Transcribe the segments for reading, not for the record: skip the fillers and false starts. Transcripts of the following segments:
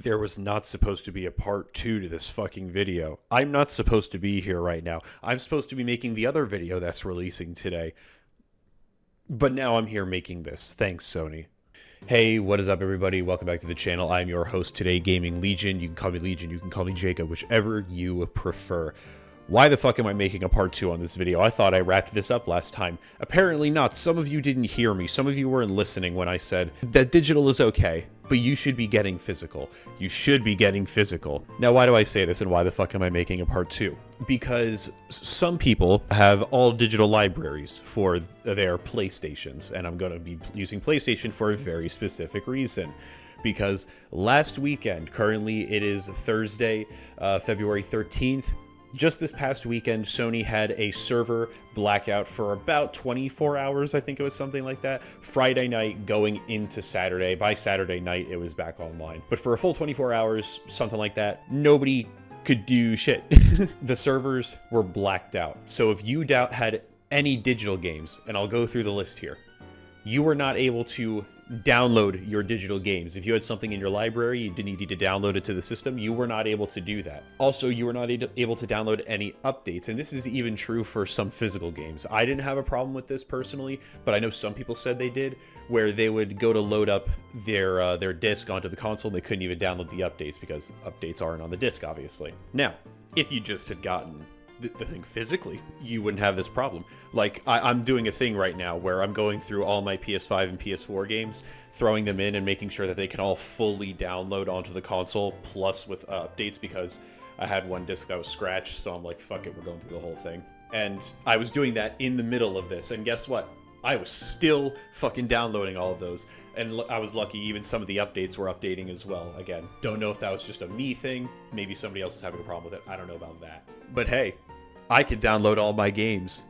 There was not supposed to be a part 2 to this fucking video. I'm not supposed to be here right now. I'm supposed to be making the other video that's releasing today. But now I'm here making this. Thanks, Sony. Hey, what is up, everybody? Welcome back to the channel. I'm your host today, Gaming Legion. You can call me Legion, you can call me Jacob, whichever you prefer. Why the fuck am I making a part 2 on this video? I thought I wrapped this up last time. Apparently not. Some of you didn't hear me. Some of you weren't listening when I said that digital is okay, but you should be getting physical. You should be getting physical. Now, why do I say this and why the fuck am I making a part 2? Because some people have all digital libraries for their PlayStations, and I'm going to be using PlayStation for a very specific reason. Because last weekend, currently it is Thursday, February 13th, just this past weekend, Sony had a server blackout for about 24 hours, I think it was something like that. Friday night going into Saturday. By Saturday night, it was back online. But for a full 24 hours, something like that, nobody could do shit. The servers were blacked out. So if you had any digital games, and I'll go through the list here, you were not able to download your digital games. If you had something in your library, you needed to download it to the system, you were not able to do that. Also, you were not able to download any updates, and this is even true for some physical games. I didn't have a problem with this personally, but I know some people said they did, where they would go to load up their disc onto the console and they couldn't even download the updates because updates aren't on the disc, obviously. Now, if you just had gotten the thing physically, you wouldn't have this problem. Like, I'm doing a thing right now where I'm going through all my PS5 and PS4 games, throwing them in and making sure that they can all fully download onto the console, plus with updates, because I had one disc that was scratched, so I'm like, fuck it, we're going through the whole thing. And I was doing that in the middle of this, and guess what? I was still fucking downloading all of those, and I was lucky even some of the updates were updating as well. Again, don't know if that was just a me thing, maybe somebody else is having a problem with it, I don't know about that. But hey, I could download all my games.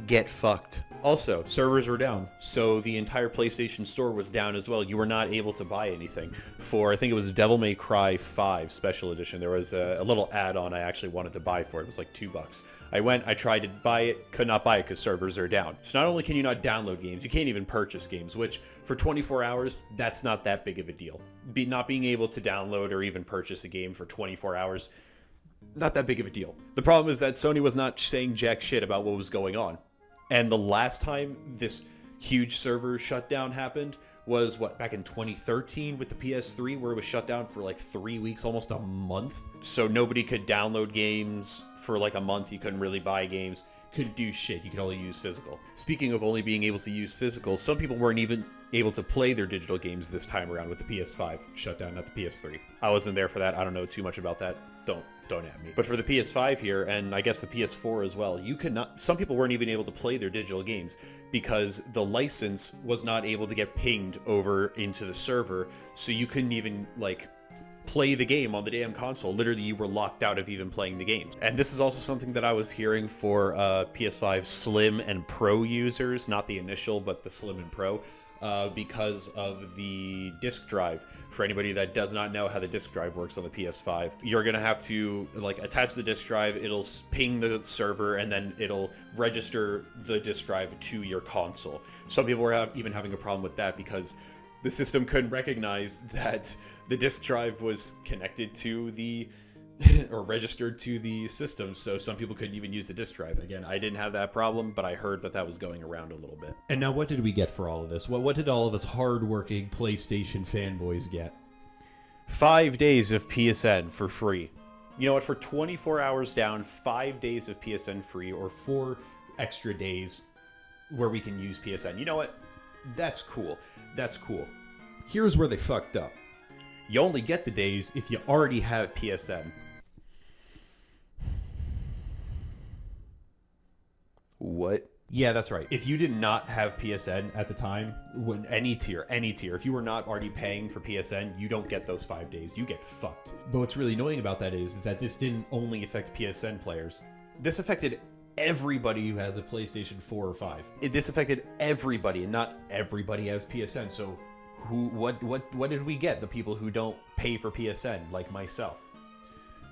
Get fucked. Also, servers were down, so the entire PlayStation Store was down as well. You were not able to buy anything. For, I think it was Devil May Cry 5 Special Edition, there was a little add-on I actually wanted to buy for it. It was like $2. I went, I tried to buy it, could not buy it because servers are down. So not only can you not download games, you can't even purchase games, which for 24 hours, that's not that big of a deal. Not being able to download or even purchase a game for 24 hours, not that big of a deal. The problem is that Sony was not saying jack shit about what was going on. And the last time this huge server shutdown happened was, what, back in 2013 with the PS3, where it was shut down for like 3 weeks, almost a month. So nobody could download games for like a month. You couldn't really buy games. Couldn't do shit. You could only use physical. Speaking of only being able to use physical, some people weren't even able to play their digital games this time around with the PS5 shutdown, not the PS3. I wasn't there for that. I don't know too much about that. Don't at me. But for the PS5 here, and I guess the PS4 as well, you could not, some people weren't even able to play their digital games because the license was not able to get pinged over into the server, so you couldn't even, like, play the game on the damn console. Literally, you were locked out of even playing the game. And this is also something that I was hearing for PS5 Slim and Pro users, not the initial, but the Slim and Pro. Because of the disk drive. For anybody that does not know how the disk drive works on the PS5, you're gonna have to like attach the disk drive, it'll ping the server, and then it'll register the disk drive to your console. Some people were even having a problem with that because the system couldn't recognize that the disk drive was connected to the or registered to the system, so some people couldn't even use the disk drive. Again, I didn't have that problem, but I heard that that was going around a little bit. And now what did we get for all of this? What did all of us hardworking PlayStation fanboys get? 5 days of PSN for free. You know what, for 24 hours down, 5 days of PSN free, or 4 extra days where we can use PSN. You know what? That's cool. That's cool. Here's where they fucked up. You only get the days if you already have PSN. What? Yeah, that's right. If you did not have PSN at the time, when any tier, if you were not already paying for PSN, you don't get those 5 days. You get fucked. But what's really annoying about that is that this didn't only affect PSN players. This affected Everybody who has a PlayStation 4 or 5. This affected everybody, and not everybody has PSN. So, what did we get? The people who don't pay for PSN, like myself.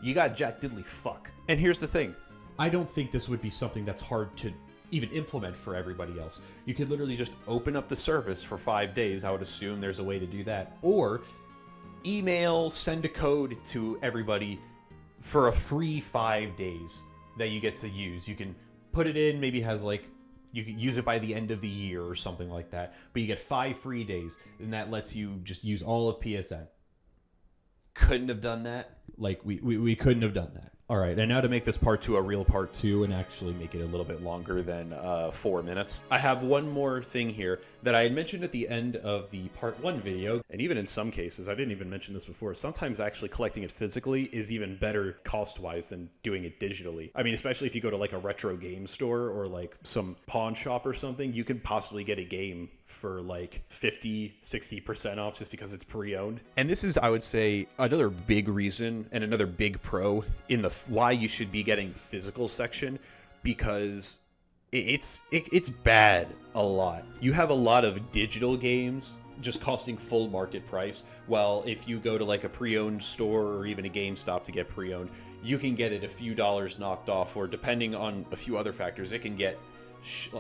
You got Jack Diddley fuck. And here's the thing. I don't think this would be something that's hard to even implement for everybody else. You could literally just open up the service for 5 days. I would assume there's a way to do that. Or email, send a code to everybody for a free 5 days that you get to use. You can put it in, maybe has like, you can use it by the end of the year or something like that, but you get 5 free days, and that lets you just use all of PSN. Couldn't have done that. Like, we couldn't have done that. All right, and now to make this part 2 a real part 2 and actually make it a little bit longer than 4 minutes, I have one more thing here that I had mentioned at the end of the part 1 video, and even in some cases, I didn't even mention this before, sometimes actually collecting it physically is even better cost-wise than doing it digitally. I mean, especially if you go to like a retro game store or like some pawn shop or something, you could possibly get a game for like 50-60% off just because it's pre-owned. And this is, I would say, another big reason and another big pro in the why you should be getting physical section, because it's bad a lot. You have a lot of digital games just costing full market price, while if you go to like a pre-owned store or even a GameStop to get pre-owned, you can get it a few dollars knocked off, or depending on a few other factors, it can get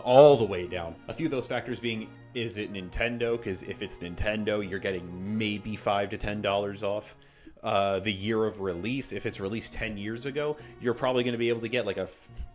all the way down. A few of those factors being, is it Nintendo? Because if it's Nintendo, you're getting maybe $5 to $10 off. The year of release, if it's released 10 years ago, you're probably going to be able to get like a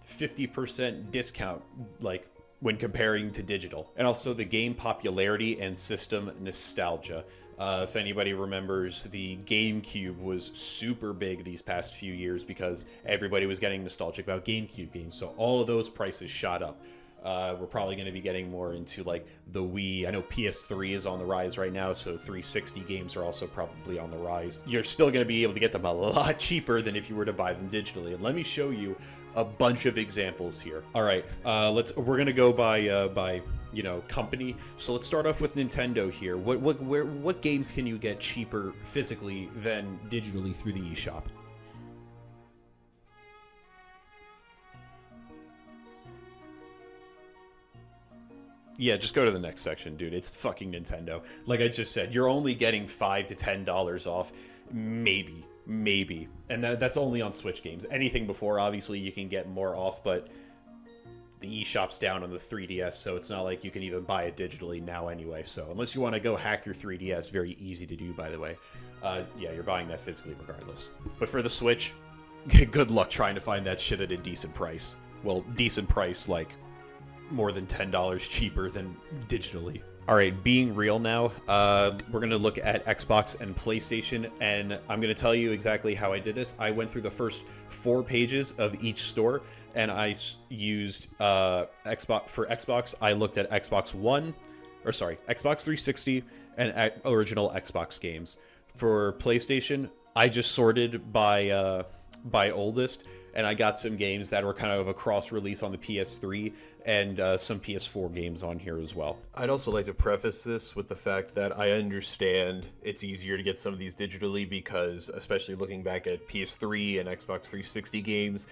50% discount, like when comparing to digital. And also the game popularity and system nostalgia. If anybody remembers, the GameCube was super big these past few years because everybody was getting nostalgic about GameCube games. So all of those prices shot up. We're probably going to be getting more into like the Wii. I know PS3 is on the rise right now, so 360 games are also probably on the rise. You're still going to be able to get them a lot cheaper than if you were to buy them digitally. And let me show you a bunch of examples here. All right, we're going to go by company. So let's start off with Nintendo here. What games can you get cheaper physically than digitally through the eShop? Yeah, just go to the next section, dude. It's fucking Nintendo. Like I just said, you're only getting $5 to $10 off, maybe, and that's only on Switch games. Anything before, obviously, you can get more off, but the eShop's down on the 3DS, so it's not like you can even buy it digitally now anyway. So unless you want to go hack your 3DS, very easy to do, by the way. Yeah, you're buying that physically regardless. But for the Switch, good luck trying to find that shit at a decent price. Well, decent price, like more than $10 cheaper than digitally. All right, being real now, we're going to look at Xbox and PlayStation, and I'm going to tell you exactly how I did this. I went through the first 4 pages of each store, and I used Xbox. For Xbox, I looked at Xbox 360 and original Xbox games. For PlayStation, I just sorted by oldest, and I got some games that were kind of a cross-release on the PS3 and some PS4 games on here as well. I'd also like to preface this with the fact that I understand it's easier to get some of these digitally because, especially looking back at PS3 and Xbox 360 games,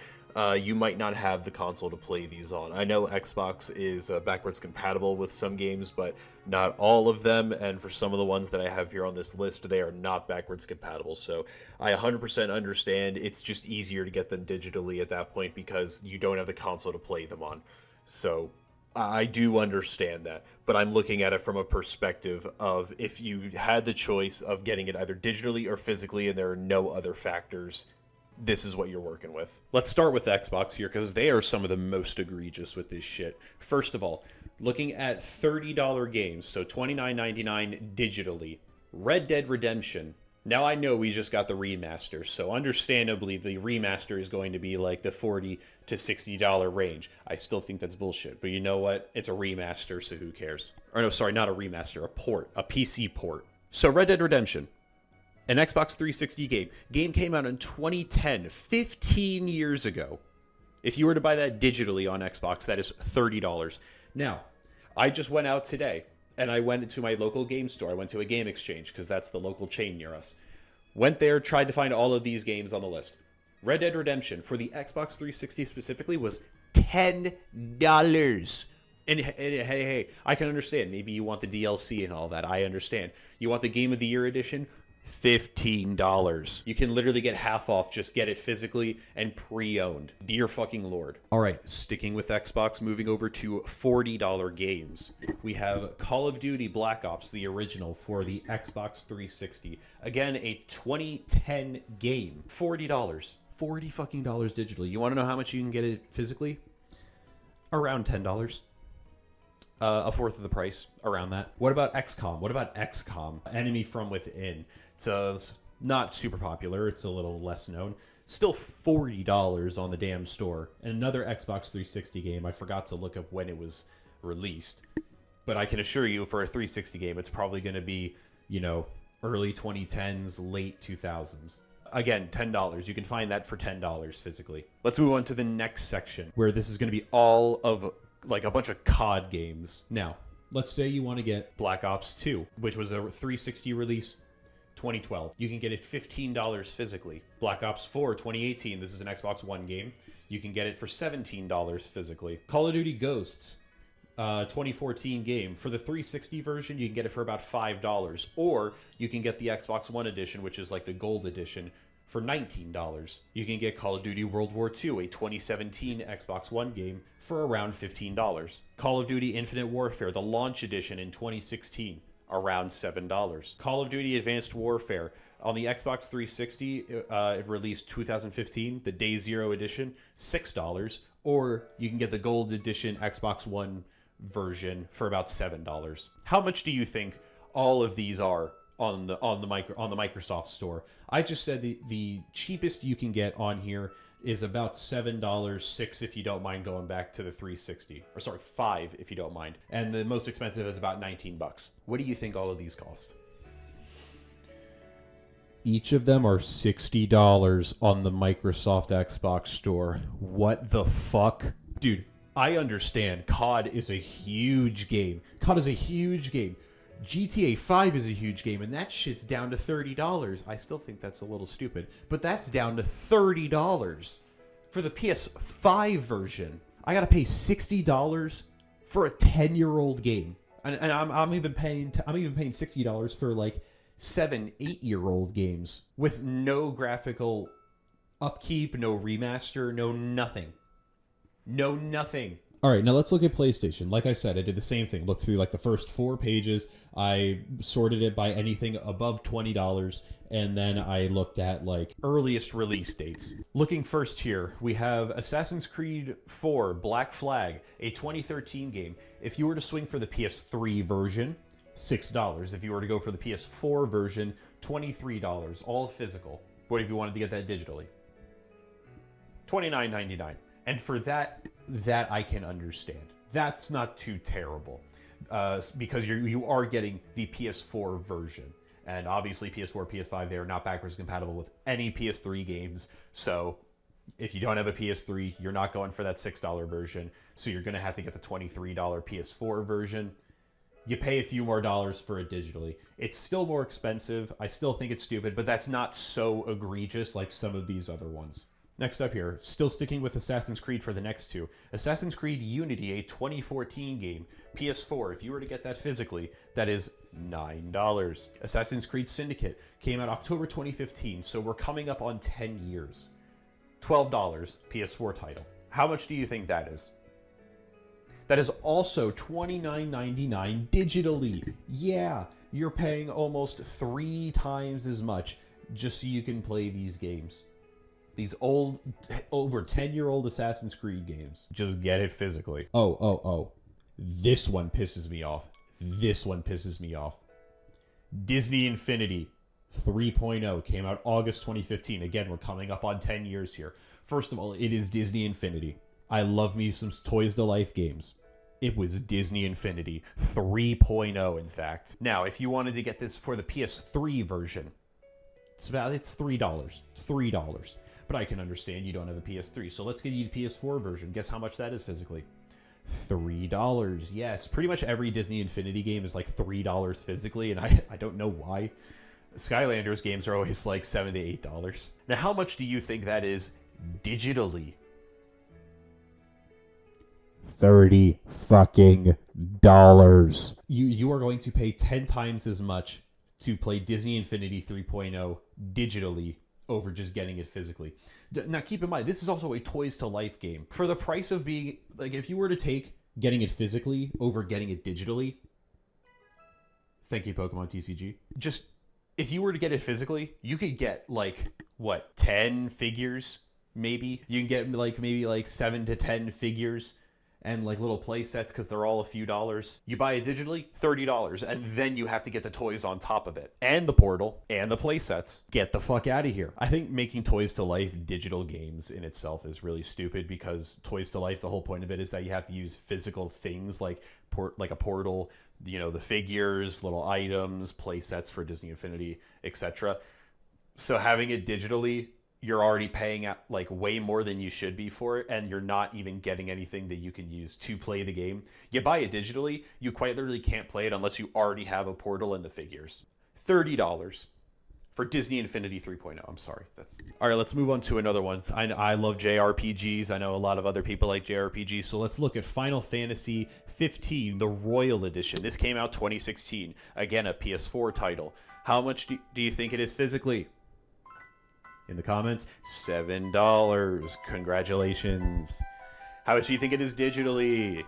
you might not have the console to play these on. I know Xbox is backwards compatible with some games, but not all of them, and for some of the ones that I have here on this list, they are not backwards compatible. So I 100% understand it's just easier to get them digitally at that point because you don't have the console to play them on. So I do understand that, but I'm looking at it from a perspective of if you had the choice of getting it either digitally or physically and there are no other factors, this is what you're working with. Let's start with Xbox here because they are some of the most egregious with this shit. First of all, looking at $30 games, so $29.99 digitally. Red Dead Redemption. Now I know we just got the remaster, so understandably the remaster is going to be like the $40 to $60 range. I still think that's bullshit, but you know what? It's a remaster, so who cares? Or no, sorry, not a remaster, a port, a PC port. So Red Dead Redemption, an Xbox 360 game. Game came out in 2010, 15 years ago. If you were to buy that digitally on Xbox, that is $30. Now, I just went out today. And I went to my local game store. I went to a Game Exchange because that's the local chain near us. Went there, tried to find all of these games on the list. Red Dead Redemption for the Xbox 360 specifically was $10. And hey, I can understand. Maybe you want the DLC and all that. I understand. You want the Game of the Year edition? $15. You can literally get half off. Just get it physically and pre-owned. Dear fucking Lord. All right, sticking with Xbox, moving over to $40 games. We have Call of Duty Black Ops, the original for the Xbox 360. Again, a 2010 game. $40. $40 fucking dollars digitally. You want to know how much you can get it physically? Around $10. A fourth of the price, around that. What about XCOM? What about XCOM? Enemy from Within. It's not super popular. It's a little less known. Still $40 on the damn store. And another Xbox 360 game. I forgot to look up when it was released. But I can assure you, for a 360 game, it's probably going to be, early 2010s, late 2000s. Again, $10. You can find that for $10 physically. Let's move on to the next section, where this is going to be all of like a bunch of COD games. Now, let's say you want to get Black Ops 2, which was a 360 release, 2012. You can get it $15 physically. Black Ops 4, 2018. This is an Xbox One game. You can get it for $17 physically. Call of Duty Ghosts, 2014 game. For the 360 version, you can get it for about $5. Or you can get the Xbox One edition, which is like the gold edition, for $19. You can get Call of Duty World War II, a 2017 Xbox One game, for around $15. Call of Duty Infinite Warfare, the launch edition in 2016, around $7. Call of Duty Advanced Warfare on the Xbox 360, it released 2015, the Day Zero edition, $6. Or you can get the gold edition Xbox One version for about $7. How much do you think all of these are on the Microsoft store? I just said the cheapest you can get on here is about $7, $6 if you don't mind going back to the 360, or sorry, $5 if you don't mind, and the most expensive is about $19. What do you think all of these cost? each of them are $60 on the Microsoft Xbox store. What the fuck? Dude, I understand COD is a huge game. COD is a huge game. GTA 5 is a huge game, and that shit's down to $30. I still think that's a little stupid, but that's down to $30 for the PS5 version. I gotta pay $60 for a 10-year-old game, and I'm even paying $60 for like 7-8-year-old games with no graphical upkeep, no remaster, no nothing. No nothing. All right, now let's look at PlayStation. Like I said, I did the same thing. Looked through like the first 4 pages. I sorted it by anything above $20, and then I looked at like earliest release dates. Looking first here, we have Assassin's Creed 4 Black Flag, a 2013 game. If you were to swing for the PS3 version, $6. If you were to go for the PS4 version, $23, all physical. What if you wanted to get that digitally? $29.99. And for that I can understand. That's not too terrible, because you are getting the PS4 version. And obviously PS4, PS5, they are not backwards compatible with any PS3 games. So if you don't have a PS3, you're not going for that $6 version. So you're going to have to get the $23 PS4 version. You pay a few more dollars for it digitally. It's still more expensive. I still think it's stupid, but that's not so egregious like some of these other ones. Next up here, still sticking with Assassin's Creed for the next two. Assassin's Creed Unity, a 2014 game. PS4, if you were to get that physically, that is $9. Assassin's Creed Syndicate came out October 2015, so we're coming up on 10 years. $12, PS4 title. How much do you think that is? That is also $29.99 digitally. Yeah, you're paying almost 3 times as much just so you can play these games. These old, over 10-year-old Assassin's Creed games. Just get it physically. Oh. This one pisses me off. Disney Infinity 3.0 came out August 2015. Again, we're coming up on 10 years here. First of all, it is Disney Infinity. I love me some Toys to Life games. It was Disney Infinity 3.0, in fact. Now, if you wanted to get this for the PS3 version, it's $3. It's $3. But I can understand you don't have a PS3. So let's get you the PS4 version. Guess how much that is physically? $3. Yes, pretty much every Disney Infinity game is like $3 physically, and I don't know why. Skylanders games are always like $7 to $8. Now, how much do you think that is digitally? $30 fucking dollars. You are going to pay 10 times as much to play Disney Infinity 3.0 digitally over just getting it physically. Now, keep in mind, this is also a Toys to Life game. For the price of being, like, if you were to take getting it physically over getting it digitally, thank you, Pokemon TCG. Just, if you were to get it physically, you could get, like, what, 10 figures, maybe? You can get, like, maybe, like, 7 to 10 figures and, like, little play sets because they're all a few dollars. You buy it digitally, $30, and then you have to get the toys on top of it. And the portal, and the play sets. Get the fuck out of here. I think making Toys to Life digital games in itself is really stupid because Toys to Life, the whole point of it is that you have to use physical things like a portal, you know, the figures, little items, play sets for Disney Infinity, etc. So having it digitally, you're already paying out like way more than you should be for it, and you're not even getting anything that you can use to play the game. You buy it digitally, you quite literally can't play it unless you already have a portal and the figures. $30 for Disney Infinity 3.0. I'm sorry. All right, let's move on to another one. I love JRPGs. I know a lot of other people like JRPGs, so let's look at Final Fantasy 15, the Royal Edition. This came out 2016. Again, a PS4 title. How much do you think it is physically? In the comments, $7. Congratulations. How much do you think it is digitally?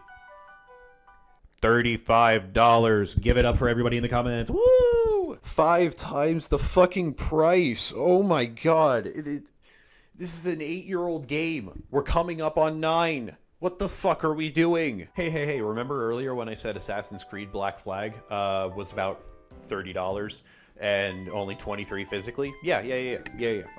$35. Give it up for everybody in the comments. Woo! 5 times the fucking price. Oh my god. This is an 8-year-old game. We're coming up on 9. What the fuck are we doing? Hey, remember earlier when I said Assassin's Creed Black Flag was about $30? And only 23 physically? Yeah.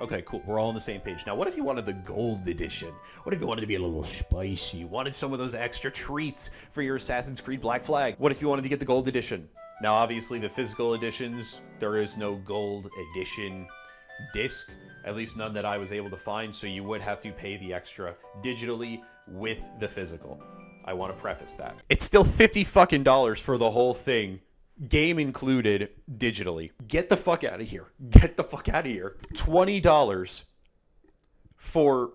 Okay, cool. We're all on the same page. Now, what if you wanted the gold edition? What if you wanted to be a little spicy? Wanted some of those extra treats for your Assassin's Creed Black Flag? What if you wanted to get the gold edition? Now, obviously, the physical editions, there is no gold edition disc. At least none that I was able to find, so you would have to pay the extra digitally with the physical. I want to preface that. It's still $50 fucking for the whole thing. Game included digitally. Get the fuck out of here. Get the fuck out of here. $20 for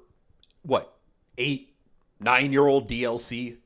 what? 8-9-year-old DLC?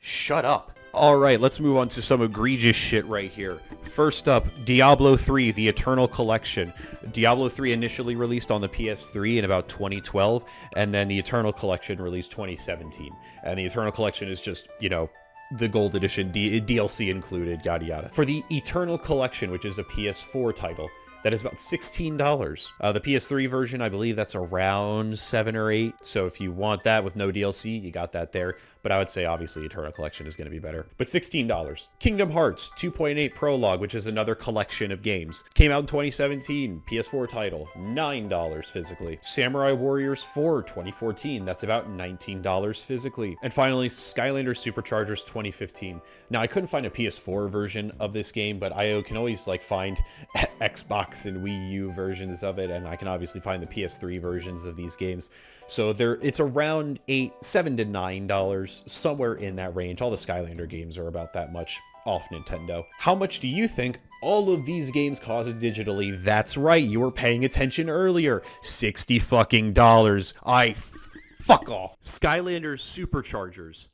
Shut up. All right, let's move on to some egregious shit right here. First up, Diablo 3, The Eternal Collection. Diablo 3 initially released on the PS3 in about 2012, and then the Eternal Collection released 2017. And the Eternal Collection is just, you know, the gold edition, DLC included, yada yada. For the Eternal Collection, which is a PS4 title, that is about $16. The PS3 version, I believe that's around 7 or 8. So if you want that with no DLC, you got that there. But I would say, obviously, Eternal Collection is going to be better. But $16. Kingdom Hearts 2.8 Prologue, which is another collection of games. Came out in 2017. PS4 title. $9 physically. Samurai Warriors 4 2014. That's about $19 physically. And finally, Skylanders Superchargers 2015. Now, I couldn't find a PS4 version of this game, but I can always, like, find Xbox and Wii U versions of it, and I can obviously find the PS3 versions of these games. So it's around $7 to $9, somewhere in that range. All the Skylander games are about that much off Nintendo. How much do you think all of these games cost digitally? That's right, you were paying attention earlier. $60 fucking dollars. Fuck off. Skylanders Superchargers,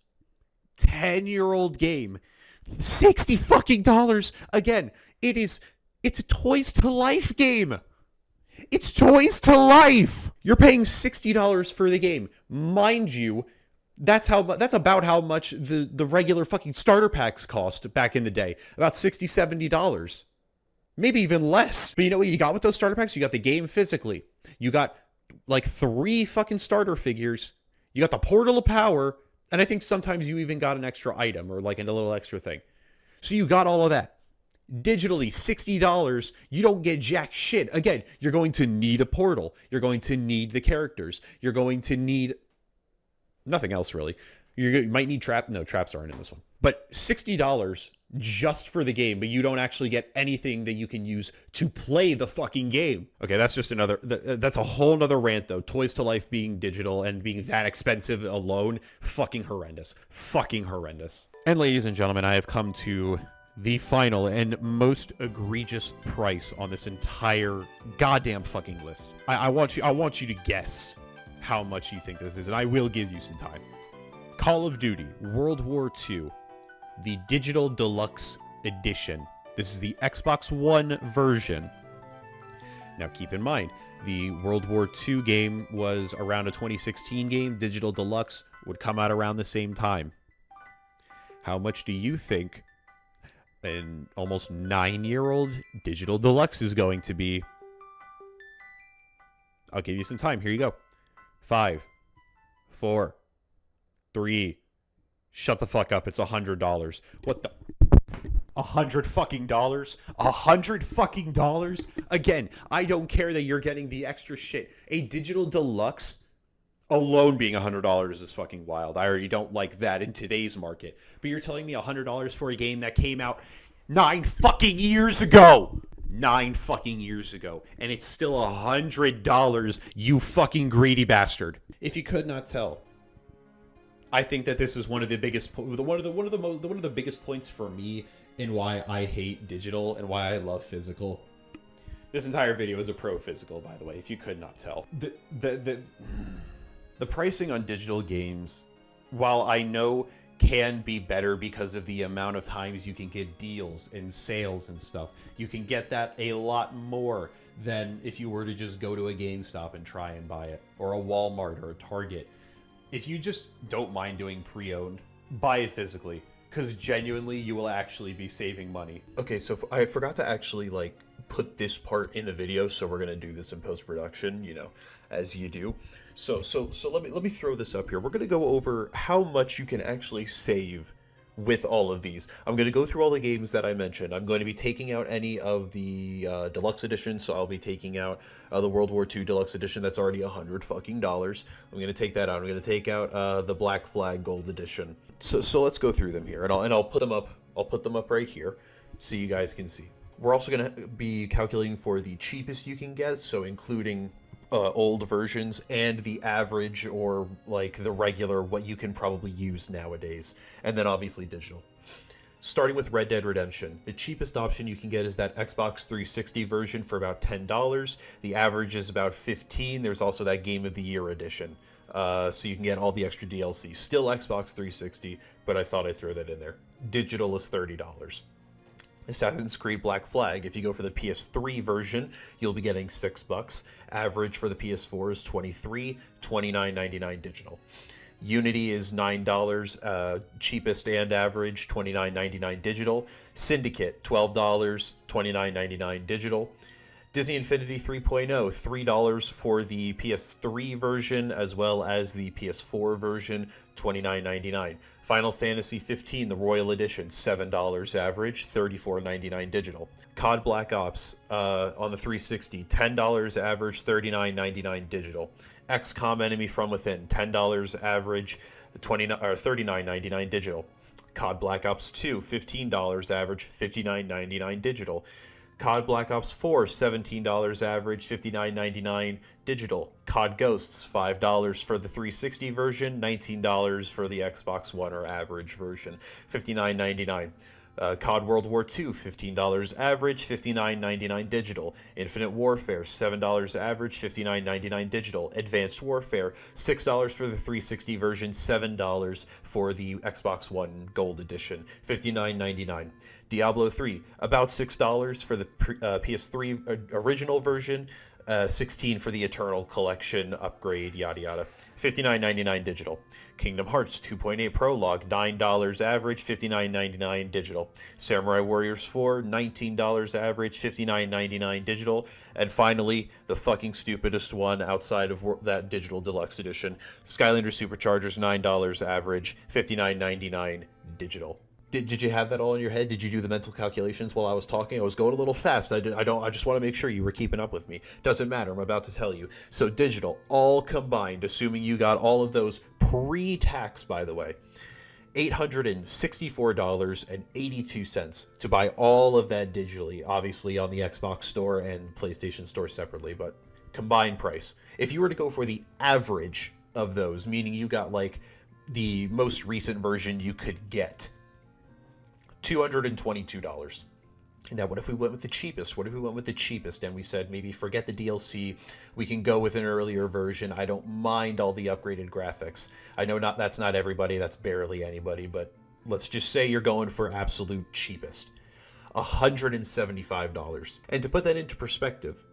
10-year-old game, $60 fucking dollars. Again, it's a Toys to Life game. It's Toys to Life. You're paying $60 for the game. Mind you, that's about how much the regular fucking starter packs cost back in the day. About $60, $70. Maybe even less. But you know what you got with those starter packs? You got the game physically. You got like 3 fucking starter figures. You got the Portal of Power. And I think sometimes you even got an extra item or like a little extra thing. So you got all of that. Digitally, $60, you don't get jack shit. Again, you're going to need a portal. You're going to need the characters. You're going to need nothing else, really. You might need trap. No, traps aren't in this one. But $60 just for the game, but you don't actually get anything that you can use to play the fucking game. Okay, that's just that's a whole nother rant, though. Toys to Life being digital and being that expensive alone, fucking horrendous. Fucking horrendous. And ladies and gentlemen, I have come to the final and most egregious price on this entire goddamn fucking list. I want you to guess how much you think this is, and I will give you some time. Call of Duty World War II, the Digital Deluxe Edition, This is the Xbox One version. Now keep in mind, the World War II game was around a 2016 game. Digital Deluxe would come out around the same time. How much do you think an almost 9-year-old Digital Deluxe is going to be? I'll give you some time. Here you go. 5, 4, 3. Shut the fuck up. It's $100. What the? $100 fucking dollars? $100 fucking dollars? Again, I don't care that you're getting the extra shit. A Digital Deluxe alone being $100 is fucking wild. I already don't like that in today's market. But you're telling me $100 for a game that came out 9 fucking years ago. 9 fucking years ago. And it's still $100, you fucking greedy bastard. If you could not tell, I think that this is one of the biggest biggest points for me in why I hate digital and why I love physical. This entire video is a pro physical, by the way, if you could not tell. The pricing on digital games, while I know can be better because of the amount of times you can get deals and sales and stuff, you can get that a lot more than if you were to just go to a GameStop and try and buy it, or a Walmart or a Target. If you just don't mind doing pre-owned, buy it physically, because genuinely you will actually be saving money. Okay, so I forgot to actually put this part in the video, so we're gonna do this in post-production, you know, as you do. So let me throw this up here. We're gonna go over how much you can actually save with all of these. I'm going to go through all the games that I mentioned. I'm going to be taking out any of the deluxe editions, so I'll be taking out the World War II deluxe edition that's already $100 fucking dollars. I'm going to take that out. I'm going to take out the Black Flag Gold edition. So let's go through them here, and I'll put them up. I'll put them up right here, so you guys can see. We're also going to be calculating for the cheapest you can get, so including old versions and the average or the regular, what you can probably use nowadays, and then obviously digital. Starting with Red Dead Redemption, the cheapest option you can get is that Xbox 360 version for about $10. The average is about $15. There's also that Game of the Year edition, so you can get all the extra DLC. Still Xbox 360, but I thought I'd throw that in there. Digital is $30. Assassin's Creed Black Flag, if you go for the PS3 version, you'll be getting $6. Average for the PS4 is $23, $29.99 digital. Unity is $9, cheapest and average, $29.99 digital. Syndicate, $12, $29.99 digital. Disney Infinity 3.0, $3 for the PS3 version as well as the PS4 version, $29.99. Final Fantasy 15, the Royal Edition, $7 average, $34.99 digital. COD Black Ops on the 360, $10 average, $39.99 digital. XCOM Enemy from Within, $10 average, $39.99 digital. COD Black Ops 2, $15 average, $59.99 digital. COD Black Ops 4, $17 average, $59.99 digital. COD Ghosts, $5 for the 360 version, $19 for the Xbox One or average version, $59.99. COD World War II, $15 average, $59.99 digital. Infinite Warfare, $7 average, $59.99 digital. Advanced Warfare, $6 for the 360 version, $7 for the Xbox One Gold Edition, $59.99. Diablo 3, about $6 for the PS3 original version, $16 for the Eternal Collection upgrade, yada yada. $59.99 digital. Kingdom Hearts 2.8 Prologue, $9 average, $59.99 digital. Samurai Warriors 4, $19 average, $59.99 digital. And finally, the fucking stupidest one outside of that digital deluxe edition, Skylander Superchargers, $9 average, $59.99 digital. Did you have that all in your head? Did you do the mental calculations while I was talking? I was going a little fast. I just want to make sure you were keeping up with me. Doesn't matter. I'm about to tell you. So digital, all combined, assuming you got all of those pre-tax, by the way, $864.82 to buy all of that digitally, obviously on the Xbox Store and PlayStation Store separately, but combined price. If you were to go for the average of those, meaning you got the most recent version you could get, $222. Now, what if we went with the cheapest? What if we went with the cheapest and we said maybe forget the DLC, we can go with an earlier version. I don't mind all the upgraded graphics. I know that's not everybody, that's barely anybody, but let's just say you're going for absolute cheapest. $175. And to put that into perspective,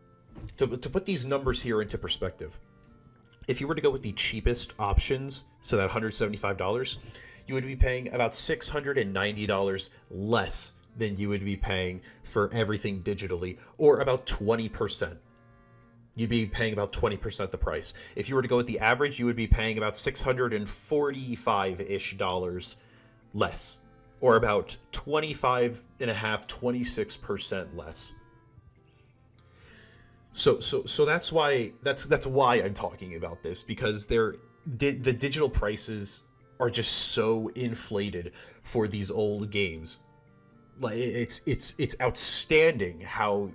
to put these numbers here into perspective, if you were to go with the cheapest options, so that $175, you would be paying about $690 less than you would be paying for everything digitally, or about 20%. You'd be paying about 20% the price. If you were to go with the average, you would be paying about $645-ish less, or about 26% less. So that's why I'm talking about this, because the digital prices are just so inflated for these old games. Like it's outstanding how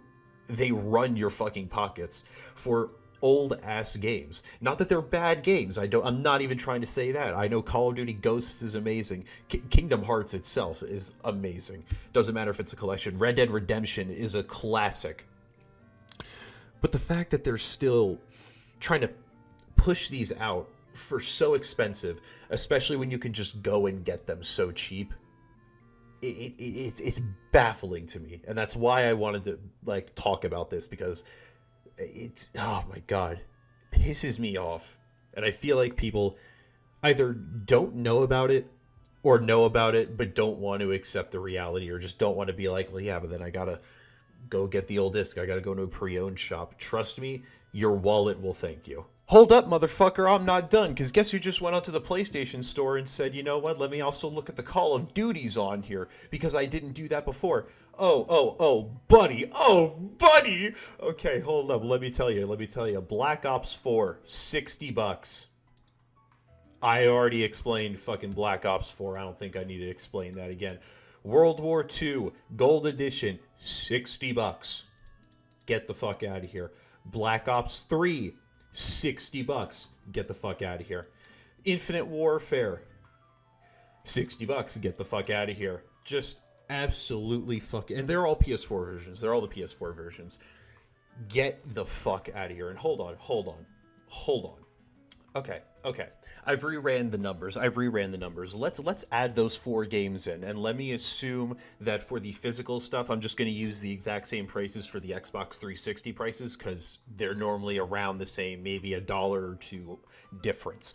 they run your fucking pockets for old ass games. Not that they're bad games. I'm not even trying to say that. I know Call of Duty Ghosts is amazing. Kingdom Hearts itself is amazing. Doesn't matter if it's a collection. Red Dead Redemption is a classic. But the fact that they're still trying to push these out for so expensive, especially when you can just go and get them so cheap, it's baffling to me. And that's why I wanted to talk about this, because it's, oh my god, pisses me off. And I feel like people either don't know about it or know about it but don't want to accept the reality, or just don't want to be like, well, yeah, but then I gotta go get the old disc, I gotta go to a pre-owned shop. Trust me, your wallet will thank you. Hold up, motherfucker, I'm not done, because guess who just went onto the PlayStation Store and said, you know what, let me also look at the Call of Duties on here, because I didn't do that before. Oh, buddy. Okay, hold up, let me tell you. Black Ops 4, $60. I already explained fucking Black Ops 4. I don't think I need to explain that again. World War II, Gold Edition, $60. Get the fuck out of here. Black Ops 3, $60. Get the fuck out of here. Infinite Warfare, $60. Get the fuck out of here. Just absolutely fucking... And they're all PS4 versions. They're all the PS4 versions. Get the fuck out of here. And hold on. Okay. I've reran the numbers. Let's add those 4 games in, and let me assume that for the physical stuff, I'm just going to use the exact same prices for the Xbox 360 prices, because they're normally around the same, maybe $1 or $2 difference.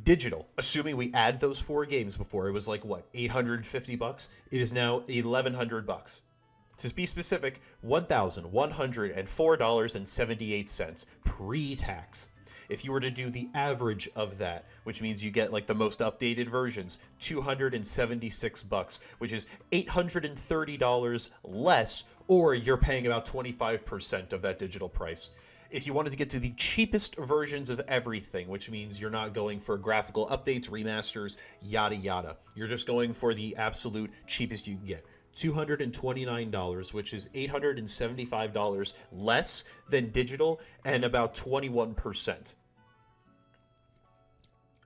Digital, assuming we add those 4 games, before it was like what, $850? It is now $1,100. To be specific, $1,104.78 pre-tax. If you were to do the average of that, which means you get the most updated versions, $276, which is $830 less, or you're paying about 25% of that digital price. If you wanted to get to the cheapest versions of everything, which means you're not going for graphical updates, remasters, yada yada, you're just going for the absolute cheapest you can get. $229, which is $875 less than digital, and about 21%.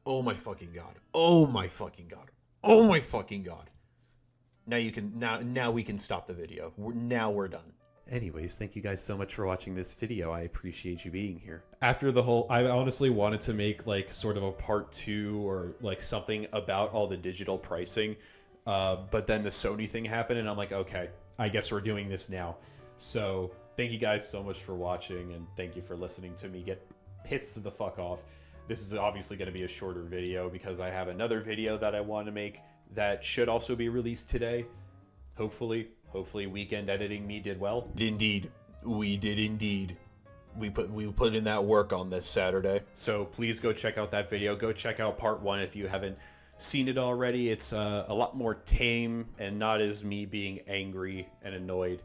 Oh my fucking god. Now we can stop the video. We're done. Anyways, thank you guys so much for watching this video. I appreciate you being here. After the whole, I honestly wanted to make sort of a part 2 or something about all the digital pricing. But then the Sony thing happened, and I'm like, okay, I guess we're doing this now. So thank you guys so much for watching, and thank you for listening to me get pissed the fuck off. This is obviously going to be a shorter video, because I have another video that I want to make that should also be released today. Hopefully weekend editing me did well. Indeed, we did indeed. We put in that work on this Saturday. So please go check out that video. Go check out part 1 if you haven't seen it already. It's a lot more tame and not as me being angry and annoyed.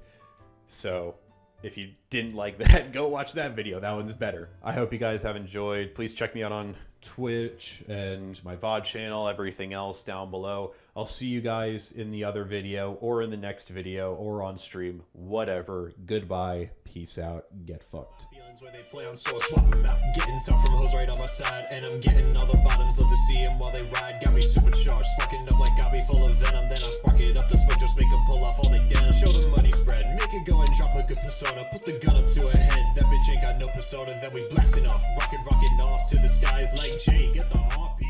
So if you didn't like that, go watch that video. That one's better. I hope you guys have enjoyed. Please check me out on Twitch and my VOD channel, everything else down below. I'll see you guys in the other video, or in the next video, or on stream, whatever. Goodbye, peace out, get fucked. Where they play on soul, swap them out. Getting top from hoes right on my side, and I'm getting all the bottoms. Love to see them while they ride. Got me supercharged, sparking up like I'll be full of venom. Then I spark it up, the smoke just make them pull off all they down. Show the money spread, make it go and drop a good persona. Put the gun up to her head, that bitch ain't got no persona. Then we blasting off, rocking off to the skies like Jay. Get the heartbeat.